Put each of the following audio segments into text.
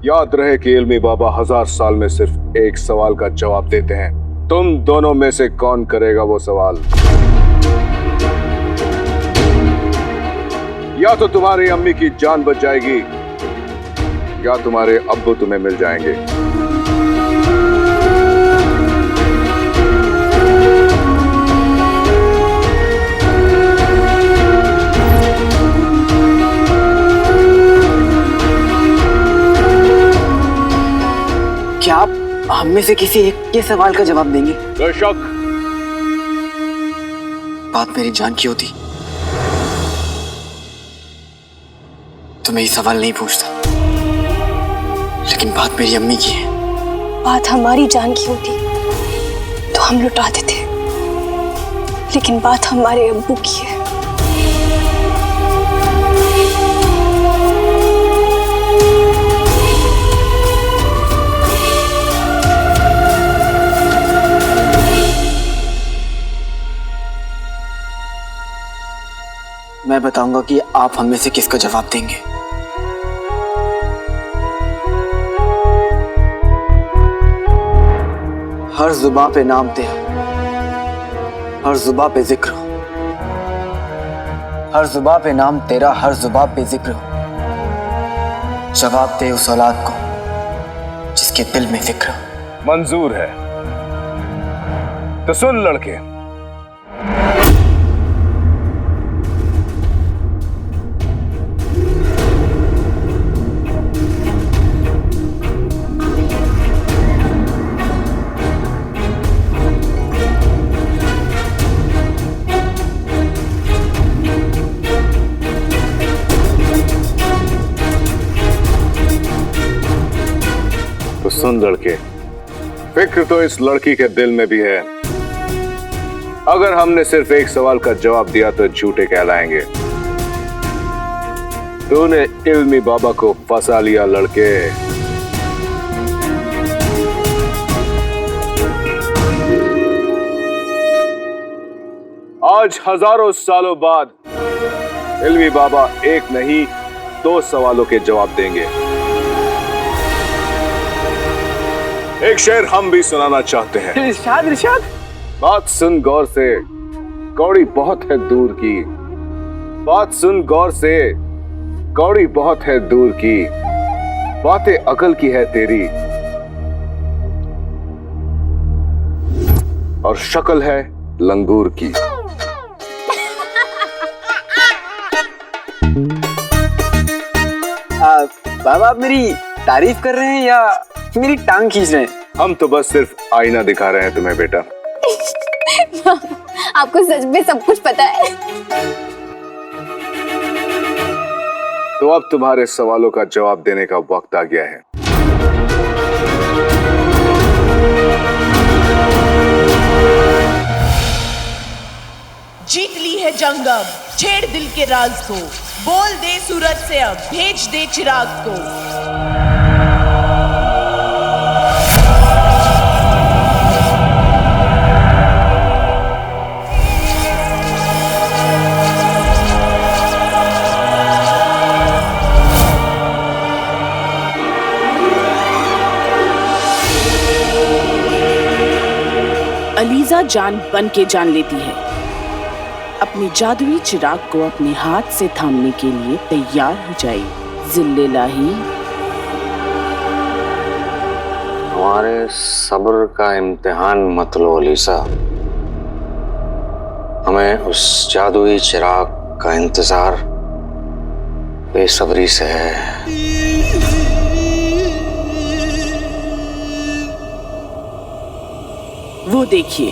याद रहे कि इल्मी बाबा 1000 साल में सिर्फ एक सवाल का जवाब देते हैं। तुम दोनों में से कौन करेगा वो सवाल? या तो तुम्हारी अम्मी की जान बच जाएगी या तुम्हारे अब्बू तुम्हें मिल जाएंगे। क्या आप हम में से किसी एक के सवाल का जवाब देंगे? बेशक। बात मेरी जान की होती तो मैं ये सवाल नहीं पूछता, लेकिन बात मेरी अम्मी की है। बात हमारी जान की होती तो हम लुटा देते, लेकिन बात हमारे अब्बू की है। मैं बताऊंगा कि आप हम में से किसका जवाब देंगे। हर जुबां पे नाम तेरा, हर जुबां पे जिक्र हो। हर जुबां पे नाम तेरा, हर जुबां पे जिक्र हो। जवाब दे उस औलाद को जिसके दिल में फिक्र हो। मंजूर है। तो सुन लड़के, फिक्र तो इस लड़की के दिल में भी है। अगर हमने सिर्फ एक सवाल का जवाब दिया तो झूठे कहलाएंगे। तूने इल्मी बाबा को फंसा लिया लड़के। आज हजारों सालों बाद इल्मी बाबा एक नहीं 2 सवालों के जवाब देंगे। एक शेर हम भी सुनाना चाहते हैं। इरशाद इरशाद। बात सुन गौर से, कौड़ी बहुत है दूर की। बात सुन गौर से, कौड़ी बहुत है दूर की। बातें अकल की है तेरी और शक्ल है लंगूर की। बाबा आप मेरी तारीफ कर रहे हैं या मेरी टांग खींच रहे हैं? हम तो बस सिर्फ आईना दिखा रहे हैं तुम्हें बेटा। आपको सच में सब कुछ पता है। तो अब तुम्हारे सवालों का जवाब देने का वक्त आ गया है। जीत ली है जंग अब, छेड़ दिल के राज को, बोल दे सूरज से अब, भेज दे चिराग को। अलीजा जान बन के जान लेती है। अपनी जादुई चिराग को अपने हाथ से थामने के लिए तैयार हो जाए। जिल्लेलाही। हमारे सब्र का इम्तिहान मत लो अलीसा। हमें उस जादुई चिराग का इंतजार बेसब्री से है। वो देखिए,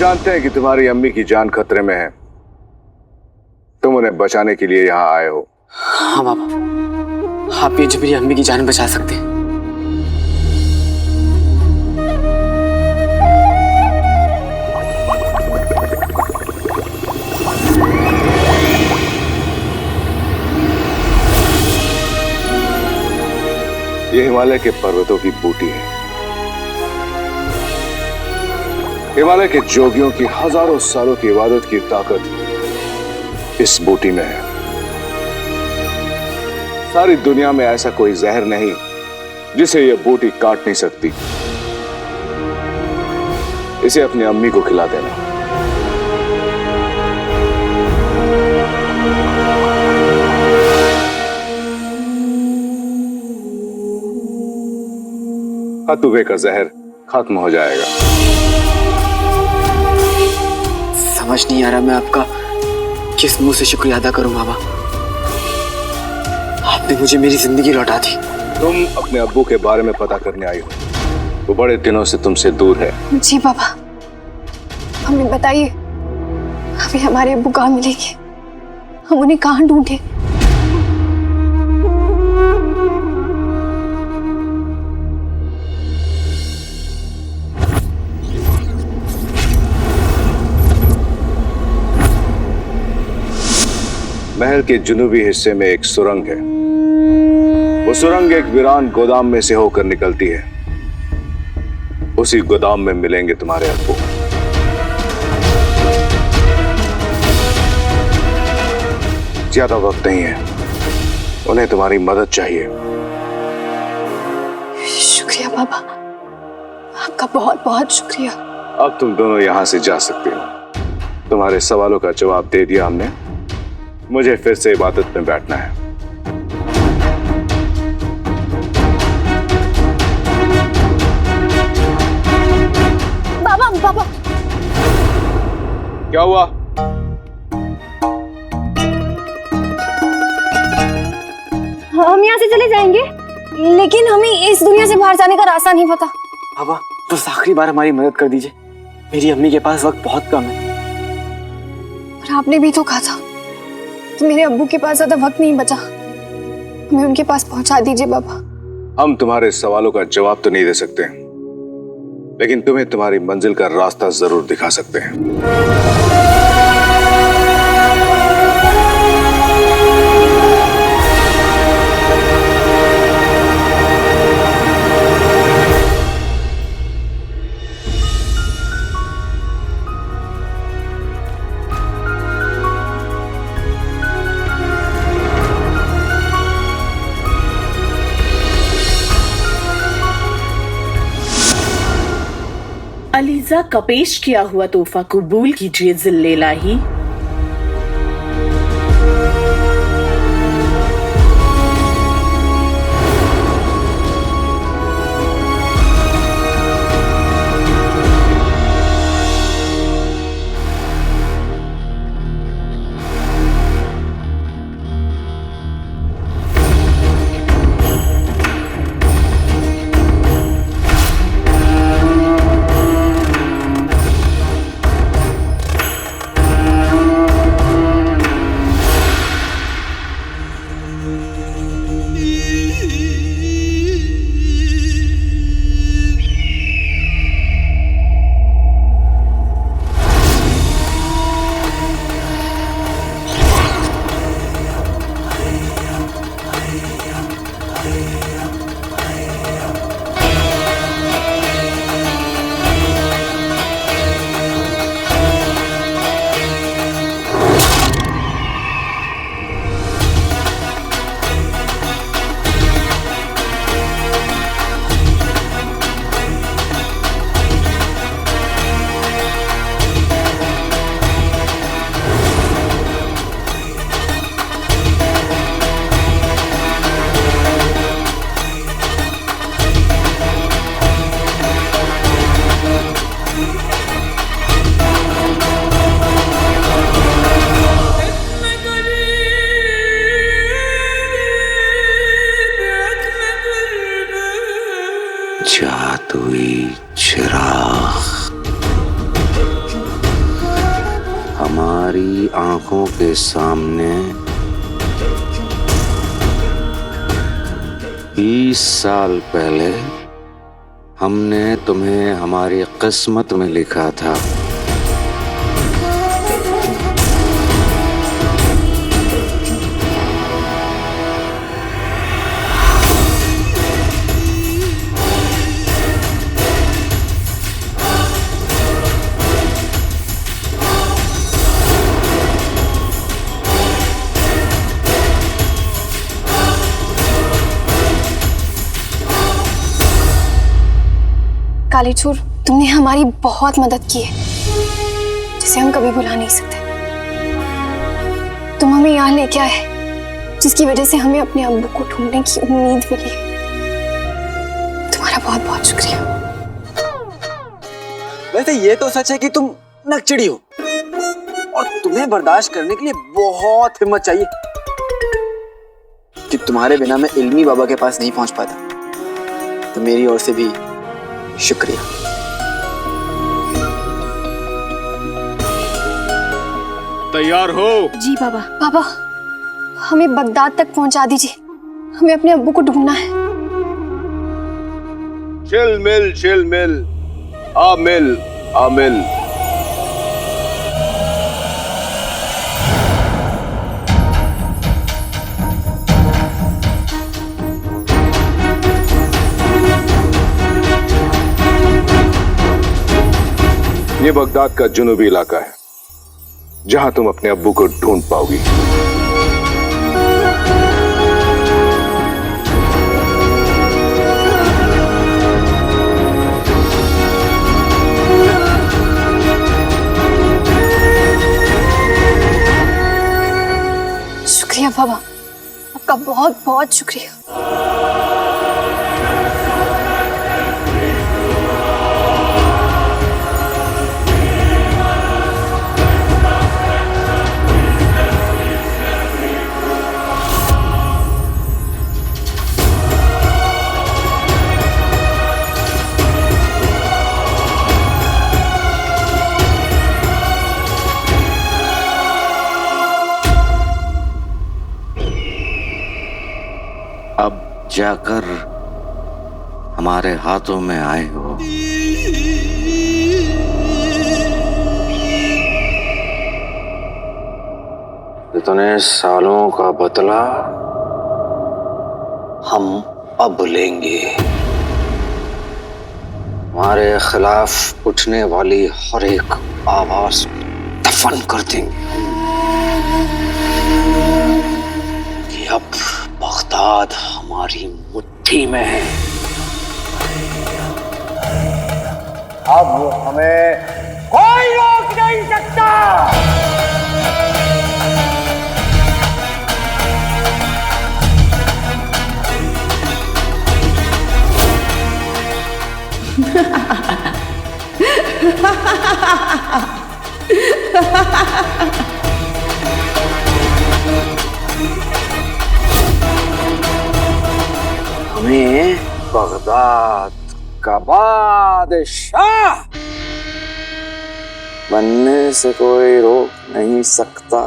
जानते हैं कि तुम्हारी अम्मी की जान खतरे में है। तुम उन्हें बचाने के लिए यहाँ आए हो। हाँ बाबा, आप ये जो मेरी अम्मी की जान बचा सकते हैं। ये हिमालय के पर्वतों की बूटी है। हिमालय के जोगियों की हजारों सालों की इबादत की ताकत इस बूटी में है। सारी दुनिया में ऐसा कोई जहर नहीं जिसे यह बूटी काट नहीं सकती। इसे अपनी अम्मी को खिला देना। हतुबे का जहर खत्म हो जाएगा। समझ नहीं आ रहा मैं आपका किस मुंह से शुक्रिया अदा करूं बाबा। आपने मुझे मेरी जिंदगी लौटा दी। तुम अपने अब्बू के बारे में पता करने आई हो। वो बड़े दिनों से तुमसे दूर है। जी बाबा, हमें बताइए अभी हमारे अब्बू कहाँ मिलेंगे? हम उन्हें कहाँ ढूंढे? महल के जुनूबी हिस्से में एक सुरंग है। वो सुरंग एक वीरान गोदाम में से होकर निकलती है। उसी गोदाम में मिलेंगे तुम्हारे अब्बू। ज्यादा वक्त नहीं है, उन्हें तुम्हारी मदद चाहिए। शुक्रिया बाबा, आपका बहुत बहुत शुक्रिया। अब तुम दोनों यहां से जा सकते हो। तुम्हारे सवालों का जवाब दे दिया हमने। मुझे फिर से इबादत में बैठना है। बाबा बाबा, क्या हुआ? हम यहाँ से चले जाएंगे, लेकिन हमें इस दुनिया से बाहर जाने का रास्ता नहीं पता। बाबा बस आखिरी बार हमारी मदद कर दीजिए। मेरी अम्मी के पास वक्त बहुत कम है। और आपने भी तो कहा था कि मेरे अब्बू के पास ज्यादा वक्त नहीं बचा। हमें उनके पास पहुंचा दीजिए बाबा। हम तुम्हारे सवालों का जवाब तो नहीं दे सकते, लेकिन तुम्हें तुम्हारी मंजिल का रास्ता जरूर दिखा सकते हैं। अलीजा का पेश किया हुआ तोहफा कबूल कीजिए जिल्लेलाही। आंखों के सामने 20 साल पहले हमने तुम्हें हमारी किस्मत में लिखा था। कालीचूर, तुमने हमारी बहुत मदद की है जिसे हम कभी भुला नहीं सकते। तुम हमें यहाँ लेके आए जिसकी वजह से हमें अपने अब्बू को ढूंढने की उम्मीद मिली है। तुम्हारा बहुत बहुत शुक्रिया। वैसे ये तो सच है कि तुम नकचड़ी हो और तुम्हें बर्दाश्त करने के लिए बहुत हिम्मत चाहिए कि तुम्हारे बिना मैं इल्मी बाबा के पास नहीं पहुंच पाता। तो मेरी ओर से भी शुक्रिया। तैयार हो? जी बाबा। बाबा, हमें बगदाद तक पहुंचा दीजिए। हमें अपने अब्बू को ढूंढना है। चिल मिल आमिल आमिल। ये बगदाद का जुनूबी इलाका है जहां तुम अपने अब्बू को ढूंढ पाओगी। शुक्रिया बाबा, आपका बहुत बहुत शुक्रिया। अब जाकर हमारे हाथों में आए हो। इतने सालों का बदला हम अब लेंगे। हमारे खिलाफ उठने वाली हर एक आवाज दफन कर देंगे कि अब बगदाद हमारी मुट्ठी में है। अब हमें कोई रोक नहीं सकता। हमें बगदाद का बादशाह बनने से कोई रोक नहीं सकता।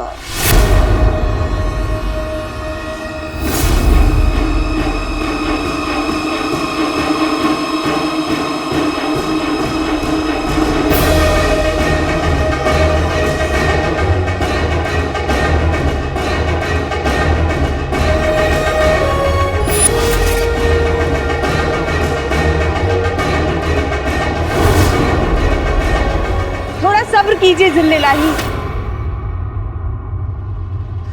सब्र कीजिए जिल्लेलाही,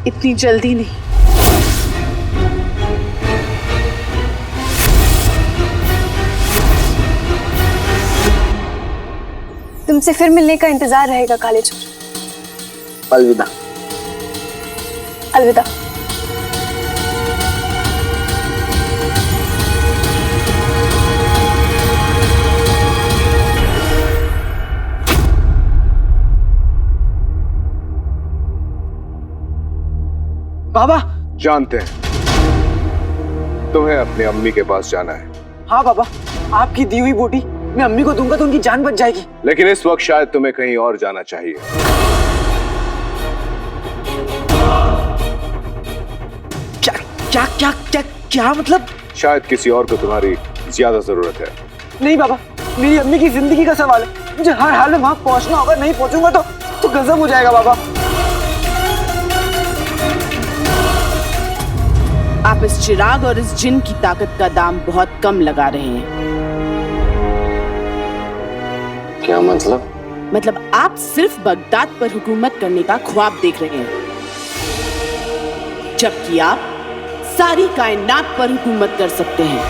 इतनी जल्दी नहीं। तुमसे फिर मिलने का इंतजार रहेगा कालीचूर। अलविदा। अलविदा। बाबा। जानते हैं तुम्हें अपनी अम्मी के पास जाना है। हाँ बाबा, आपकी दी हुई बूटी मैं अम्मी को दूंगा तो उनकी जान बच जाएगी। लेकिन इस वक्त शायद तुम्हें कहीं और जाना चाहिए। क्या क्या क्या क्या मतलब? शायद किसी और को तुम्हारी ज्यादा जरूरत है। नहीं बाबा, मेरी अम्मी की जिंदगी का सवाल है, मुझे हर हाल में वहां पहुंचना होगा। नहीं पहुंचूंगा तो गजब हो जाएगा बाबा। आप इस चिराग और इस जिन की ताकत का दाम बहुत कम लगा रहे हैं। क्या मतलब? मतलब आप सिर्फ बगदाद पर हुकूमत करने का ख्वाब देख रहे हैं, जबकि आप सारी कायनात पर हुकूमत कर सकते हैं।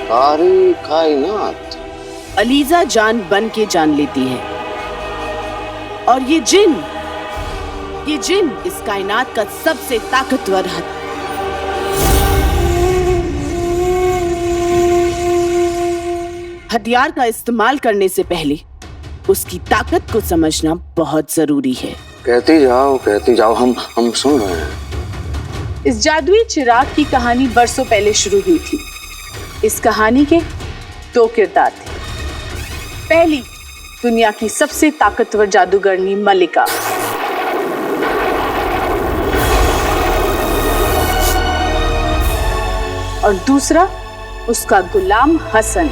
सारी कायनात? अलीजा जान बन के जान लेती है, और ये जिन इस कायनात का सबसे ताकतवर हथियार का इस्तेमाल करने से पहले उसकी ताकत को समझना बहुत जरूरी है। कहती जाओ, हम सुन रहे हैं। इस जादुई चिराग की कहानी बरसों पहले शुरू हुई थी। इस कहानी के 2 किरदार थे। पहली, दुनिया की सबसे ताकतवर जादूगरनी मलिका, और दूसरा उसका गुलाम हसन।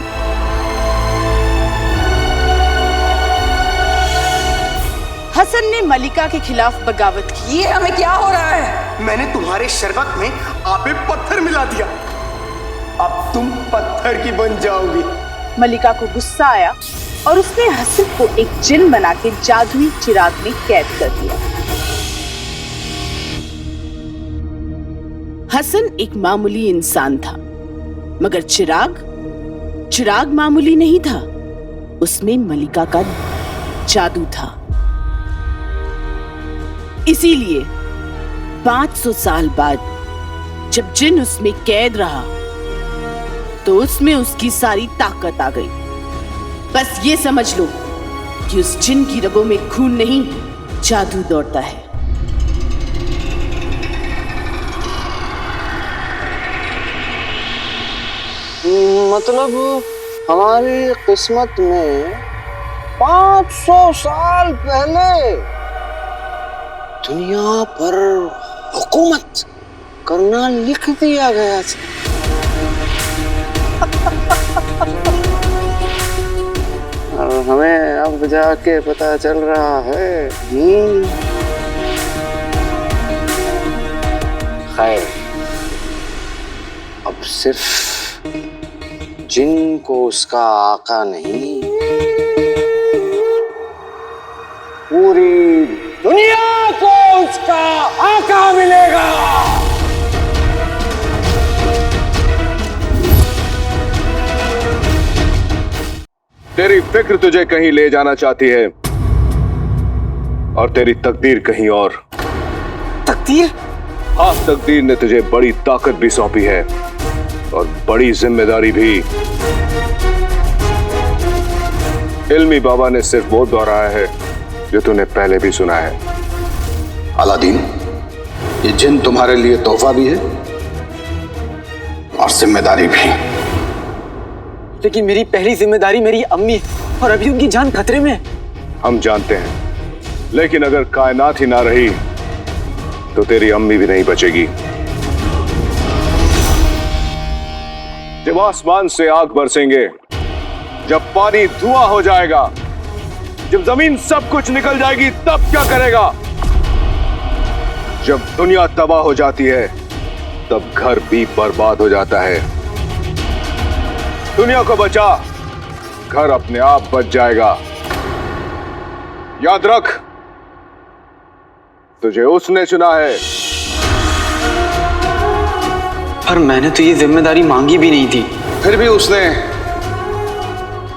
हसन ने मलिका के खिलाफ बगावत की। ये हमें क्या हो रहा है? मैंने तुम्हारे शरबत में आपे पत्थर मिला दिया, अब तुम पत्थर की बन जाओगी। मलिका को गुस्सा आया और उसने हसन को एक जिन बना के जादुई चिराग में कैद कर दिया। हसन एक मामूली इंसान था, मगर चिराग मामूली नहीं था। उसमें मलिका का जादू था। इसीलिए 500 साल बाद जब जिन उसमें कैद रहा तो उसमें उसकी सारी ताकत आ गई। बस ये समझ लो कि उस जिन की रगों में खून नहीं, जादू दौड़ता है। मतलब हमारी किस्मत में 500 साल पहले दुनिया पर हुकूमत करना लिख दिया गया था। और हमें अब जाके पता चल रहा है। खैर, अब सिर्फ जिन को उसका आका नहीं, पूरी दुनिया को उसका आका मिलेगा। तेरी फिक्र तुझे कहीं ले जाना चाहती है और तेरी तकदीर कहीं और। तकदीर? हाँ, तकदीर ने तुझे बड़ी ताकत भी सौंपी है और बड़ी जिम्मेदारी भी। इल्मी बाबा ने सिर्फ वो दोहराया है जो तूने पहले भी सुना है। अलादीन, ये जिन तुम्हारे लिए तोहफा भी है और जिम्मेदारी भी। लेकिन मेरी पहली जिम्मेदारी मेरी अम्मी है और अभी उनकी जान खतरे में है। हम जानते हैं, लेकिन अगर कायनात ही ना रही तो तेरी अम्मी भी नहीं बचेगी। जब आसमान से आग बरसेंगे, जब पानी धुआं हो जाएगा, जब जमीन सब कुछ निकल जाएगी, तब क्या करेगा? जब दुनिया तबाह हो जाती है तब घर भी बर्बाद हो जाता है। दुनिया को बचा, घर अपने आप बच जाएगा। याद रख, तुझे उसने चुना है। पर मैंने तो ये जिम्मेदारी मांगी भी नहीं थी। फिर भी उसने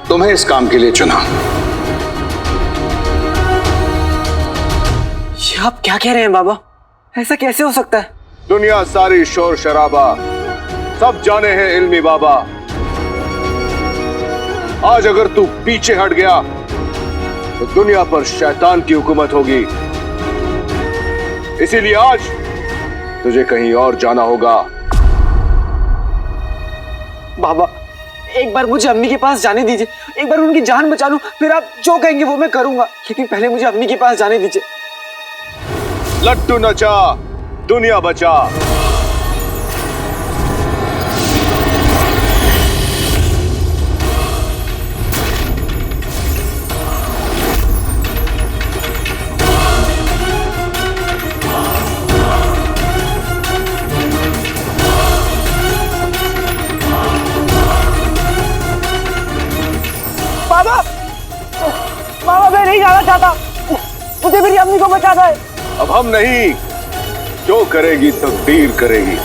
तुम्हें इस काम के लिए चुना। ये आप क्या कह रहे हैं बाबा? ऐसा कैसे हो सकता है? दुनिया सारी शोर शराबा, सब जाने हैं इल्मी बाबा। आज अगर तू पीछे हट गया तो दुनिया पर शैतान की हुकूमत होगी। इसीलिए आज तुझे कहीं और जाना होगा। बाबा, एक बार मुझे अम्मी के पास जाने दीजिए, एक बार उनकी जान बचा लूं, फिर आप जो कहेंगे वो मैं करूंगा, लेकिन पहले मुझे अम्मी के पास जाने दीजिए। लट्टू नचा दुनिया बचा। बाबा, बाबा मैं नहीं जाना चाहता, मुझे मेरी अम्मी को बचाना है। अब हम नहीं, जो करेगी तकदीर करेगी।